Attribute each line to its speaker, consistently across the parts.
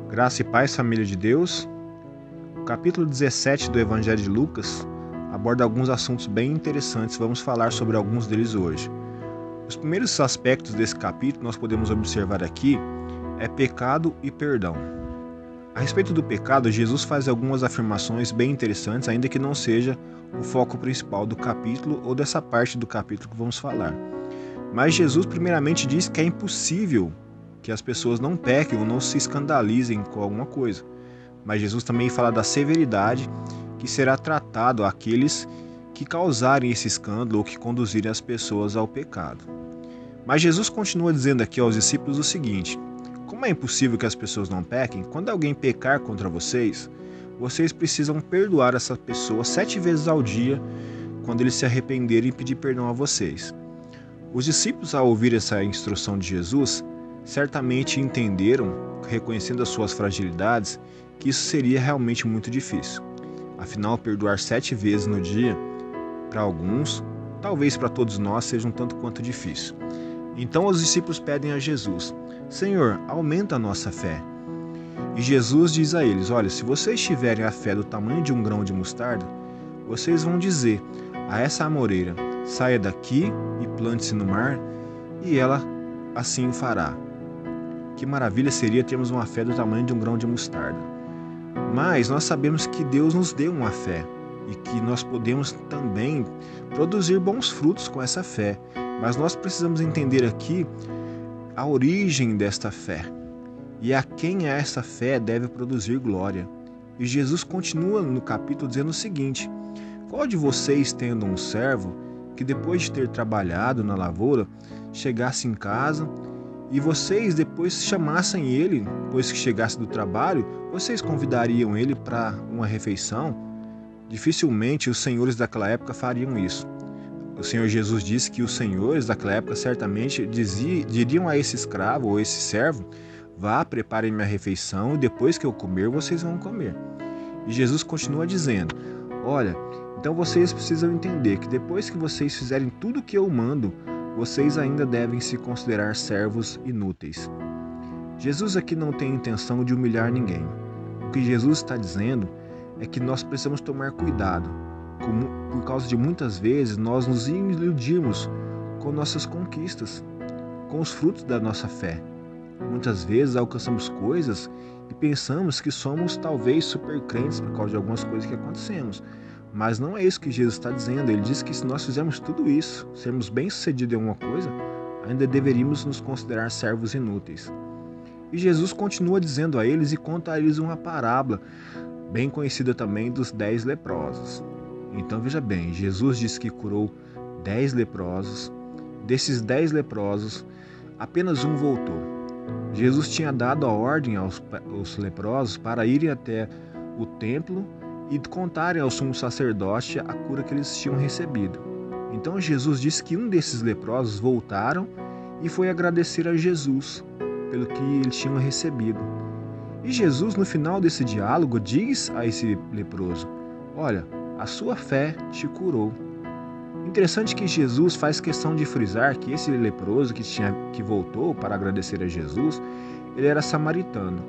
Speaker 1: Graça e paz, família de Deus. O capítulo 17 do Evangelho de Lucas aborda alguns assuntos bem interessantes. Vamos falar sobre alguns deles hoje. Os primeiros aspectos desse capítulo nós podemos observar aqui é pecado e perdão. A respeito do pecado, Jesus faz algumas afirmações bem interessantes, ainda que não seja o foco principal do capítulo ou dessa parte do capítulo que vamos falar. Mas Jesus primeiramente diz que é impossível que as pessoas não pequem ou não se escandalizem com alguma coisa. Mas Jesus também fala da severidade que será tratado àqueles que causarem esse escândalo ou que conduzirem as pessoas ao pecado. Mas Jesus continua dizendo aqui aos discípulos o seguinte: como é impossível que as pessoas não pequem, quando alguém pecar contra vocês, vocês precisam perdoar essa pessoa 7 vezes ao dia quando eles se arrependerem e pedir perdão a vocês. Os discípulos, ao ouvir essa instrução de Jesus, certamente entenderam, reconhecendo as suas fragilidades, que isso seria realmente muito difícil. Afinal, perdoar 7 vezes no dia, para alguns, talvez para todos nós, seja um tanto quanto difícil. Então os discípulos pedem a Jesus: Senhor, aumenta a nossa fé. E Jesus diz a eles: olha, se vocês tiverem a fé do tamanho de um grão de mostarda, vocês vão dizer a essa amoreira: saia daqui e plante-se no mar, e ela assim o fará. Que maravilha seria termos uma fé do tamanho de um grão de mostarda. Mas nós sabemos que Deus nos deu uma fé e que nós podemos também produzir bons frutos com essa fé. Mas nós precisamos entender aqui a origem desta fé e a quem essa fé deve produzir glória. E Jesus continua no capítulo dizendo o seguinte: qual de vocês, tendo um servo que depois de ter trabalhado na lavoura, chegasse em casa e vocês depois chamassem ele, depois que chegasse do trabalho, vocês convidariam ele para uma refeição? Dificilmente os senhores daquela época fariam isso. O Senhor Jesus disse que os senhores daquela época certamente diriam a esse escravo ou esse servo: vá, prepare minha refeição e depois que eu comer, vocês vão comer. E Jesus continua dizendo: olha, então vocês precisam entender que depois que vocês fizerem tudo o que eu mando, vocês ainda devem se considerar servos inúteis. Jesus aqui não tem intenção de humilhar ninguém. O que Jesus está dizendo é que nós precisamos tomar cuidado, por causa de muitas vezes nós nos iludirmos com nossas conquistas, com os frutos da nossa fé. Muitas vezes alcançamos coisas e pensamos que somos talvez super crentes por causa de algumas coisas que acontecemos. Mas não é isso que Jesus está dizendo. Ele diz que se nós fizermos tudo isso, sermos bem-sucedidos em alguma coisa, ainda deveríamos nos considerar servos inúteis. E Jesus continua dizendo a eles e conta a eles uma parábola, bem conhecida também, dos 10 leprosos. Então veja bem, Jesus disse que curou 10 leprosos. Desses 10 leprosos, apenas um voltou. Jesus tinha dado a ordem aos leprosos para irem até o templo e contarem ao sumo sacerdote a cura que eles tinham recebido. Então Jesus disse que um desses leprosos voltaram e foi agradecer a Jesus pelo que eles tinham recebido. E Jesus, no final desse diálogo, diz a esse leproso: olha, a sua fé te curou. Interessante que Jesus faz questão de frisar que esse leproso que voltou para agradecer a Jesus, ele era samaritano.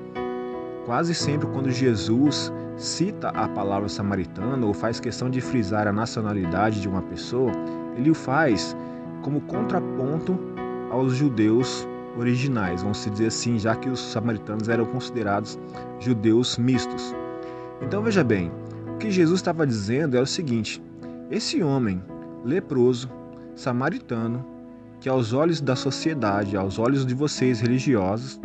Speaker 1: Quase sempre quando Jesus cita a palavra samaritano ou faz questão de frisar a nacionalidade de uma pessoa, ele o faz como contraponto aos judeus originais, vamos dizer assim, já que os samaritanos eram considerados judeus mistos. Então veja bem, o que Jesus estava dizendo é o seguinte: esse homem leproso, samaritano, que aos olhos da sociedade, aos olhos de vocês religiosos,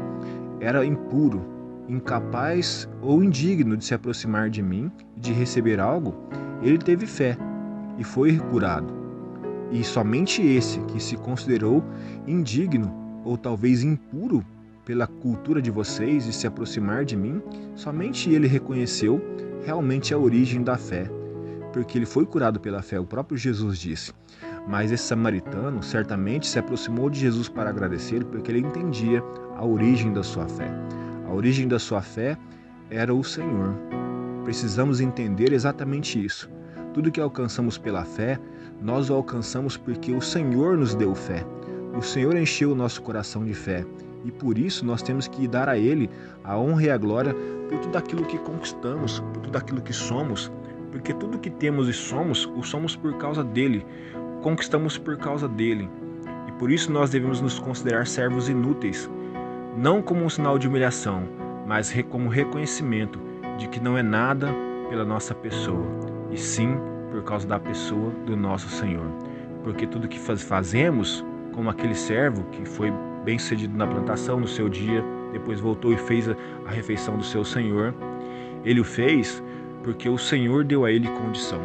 Speaker 1: era impuro, incapaz ou indigno de se aproximar de mim e de receber algo, ele teve fé e foi curado. E somente esse que se considerou indigno ou talvez impuro pela cultura de vocês de se aproximar de mim, somente ele reconheceu realmente a origem da fé, porque ele foi curado pela fé, o próprio Jesus disse. Mas esse samaritano certamente se aproximou de Jesus para agradecer, porque ele entendia a origem da sua fé. A origem da sua fé era o Senhor. Precisamos entender exatamente isso. Tudo que alcançamos pela fé, nós o alcançamos porque o Senhor nos deu fé. O Senhor encheu o nosso coração de fé. E por isso nós temos que dar a Ele a honra e a glória por tudo aquilo que conquistamos, por tudo aquilo que somos, porque tudo que temos e somos, o somos por causa dele, conquistamos por causa dele. E por isso nós devemos nos considerar servos inúteis, não como um sinal de humilhação, mas como reconhecimento de que não é nada pela nossa pessoa, e sim por causa da pessoa do nosso Senhor. Porque tudo que fazemos, como aquele servo que foi bem-sucedido na plantação no seu dia, depois voltou e fez a refeição do seu Senhor, ele o fez porque o Senhor deu a ele condição.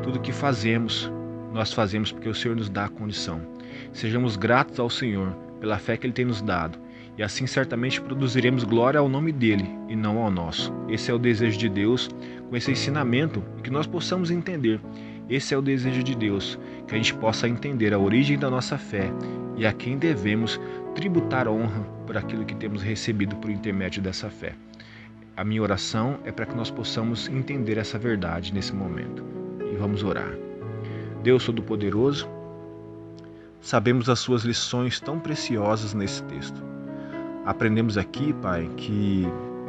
Speaker 1: Tudo que fazemos, nós fazemos porque o Senhor nos dá a condição. Sejamos gratos ao Senhor pela fé que Ele tem nos dado, e assim certamente produziremos glória ao nome dEle e não ao nosso. Esse é o desejo de Deus com esse ensinamento, e que nós possamos entender. Esse é o desejo de Deus, que a gente possa entender a origem da nossa fé e a quem devemos tributar honra por aquilo que temos recebido por intermédio dessa fé. A minha oração é para que nós possamos entender essa verdade nesse momento. E vamos orar. Deus Todo-Poderoso, sabemos as suas lições tão preciosas nesse texto. Aprendemos aqui, Pai, que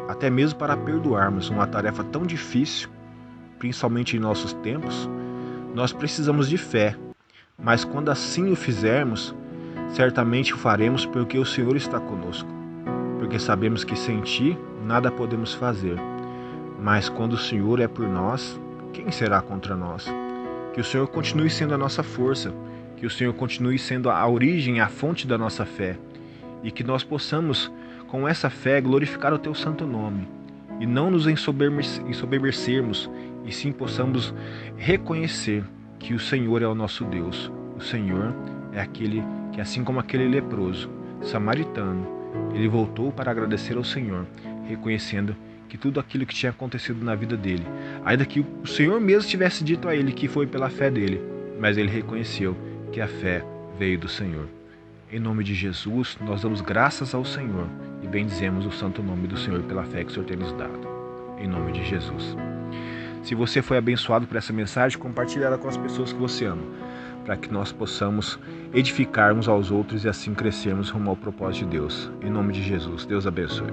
Speaker 1: até mesmo para perdoarmos uma tarefa tão difícil, principalmente em nossos tempos, nós precisamos de fé, mas quando assim o fizermos, certamente o faremos porque o Senhor está conosco, porque sabemos que sem Ti nada podemos fazer, mas quando o Senhor é por nós, quem será contra nós? Que o Senhor continue sendo a nossa força, que o Senhor continue sendo a origem, a fonte da nossa fé, e que nós possamos, com essa fé, glorificar o Teu santo nome, e não nos ensoberbecermos, e sim possamos reconhecer que o Senhor é o nosso Deus. O Senhor é aquele que, assim como aquele leproso samaritano, ele voltou para agradecer ao Senhor, reconhecendo que tudo aquilo que tinha acontecido na vida dele, ainda que o Senhor mesmo tivesse dito a ele que foi pela fé dele, mas ele reconheceu que a fé veio do Senhor. Em nome de Jesus, nós damos graças ao Senhor e bendizemos o santo nome do Senhor pela fé que o Senhor tem nos dado. Em nome de Jesus. Se você foi abençoado por essa mensagem, compartilhe ela com as pessoas que você ama, para que nós possamos edificar uns aos outros e assim crescermos rumo ao propósito de Deus. Em nome de Jesus, Deus abençoe.